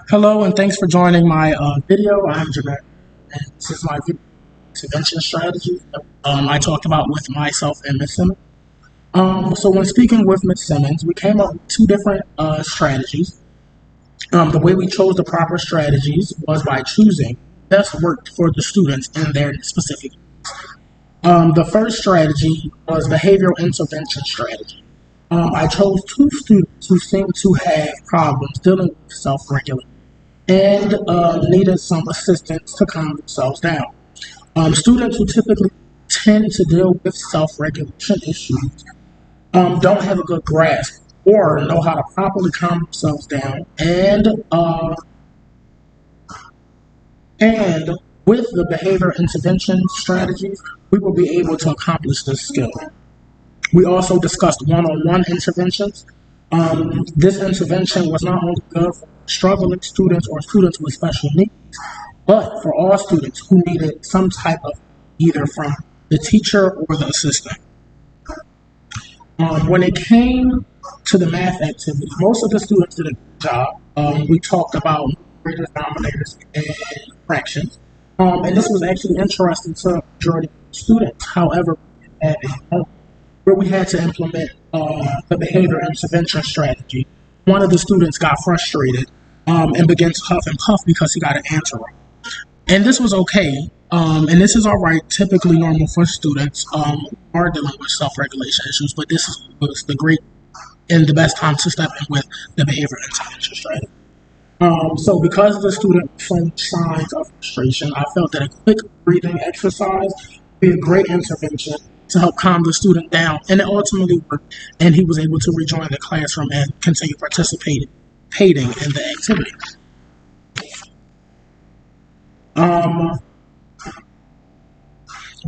Hello, and thanks for joining my video. I'm Jamal, and this is my intervention strategy I talked about with myself and Ms. Simmons. So when speaking with Ms. Simmons, we came up with two different strategies. The way we chose the proper strategies was by choosing best worked for the students in their specific. The first strategy was behavioral intervention strategy. I chose two students who seemed to have problems dealing with self-regulation and needed some assistance to calm themselves down. Students who typically tend to deal with self-regulation issues don't have a good grasp or know how to properly calm themselves down, and with the behavior intervention strategies, we will be able to accomplish this skill. We also discussed one-on-one interventions. This intervention was not only good for struggling students or students with special needs, but for all students who needed some type of either from the teacher or the assistant. When it came to the math activities, most of the students did a good job. We talked about numerators, denominators, and fractions. And this was actually interesting to the majority of students. However, where we had to implement the behavior intervention strategy, one of the students got frustrated and began to huff and puff because he got an answer wrong. And this was okay, and this is all right, typically normal for students who are dealing with self-regulation issues, but this was the great and the best time to step in with the behavior intervention strategy. So because the student showed signs of frustration, I felt that a quick breathing exercise would be a great intervention to help calm the student down, and it ultimately worked, and he was able to rejoin the classroom and continue participating in the activity.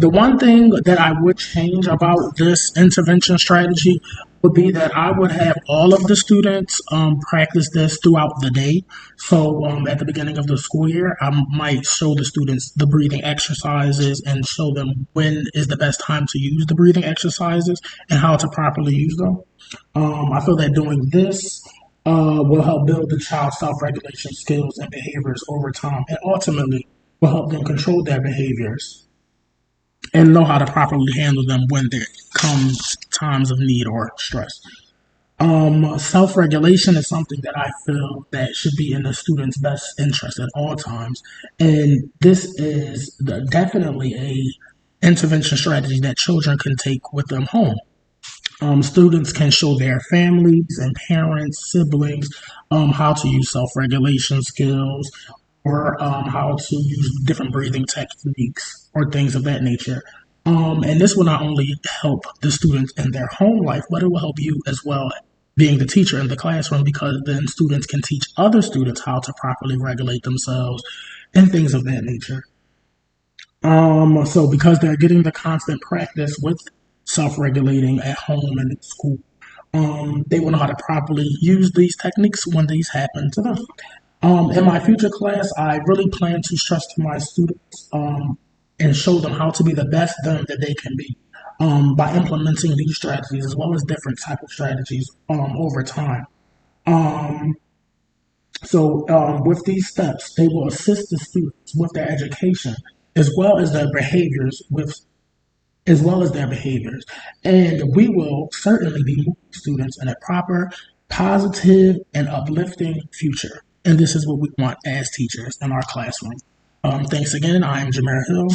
The one thing that I would change about this intervention strategy would be that I would have all of the students practice this throughout the day. So at the beginning of the school year, I might show the students the breathing exercises and show them when is the best time to use the breathing exercises and how to properly use them. I feel that doing this will help build the child's self-regulation skills and behaviors over time, and ultimately will help them control their behaviors and know how to properly handle them when there comes times of need or stress. Self-regulation is something that I feel that should be in the student's best interest at all times, and this is definitely a intervention strategy that children can take with them home. Students can show their families and parents, siblings, how to use self-regulation skills or how to use different breathing techniques or things of that nature. And this will not only help the students in their home life, but it will help you as well, being the teacher in the classroom, because then students can teach other students how to properly regulate themselves and things of that nature. So because they're getting the constant practice with self-regulating at home and at school, they will know how to properly use these techniques when these happen to them. In my future class, I really plan to stress to my students and show them how to be the best them that they can be by implementing these strategies as well as different type of strategies over time. So with these steps, they will assist the students with their education as well as their behaviors and we will certainly be moving students in a proper, positive, and uplifting future. And this is what we want as teachers in our classroom. Thanks again. I am Jameer Hill.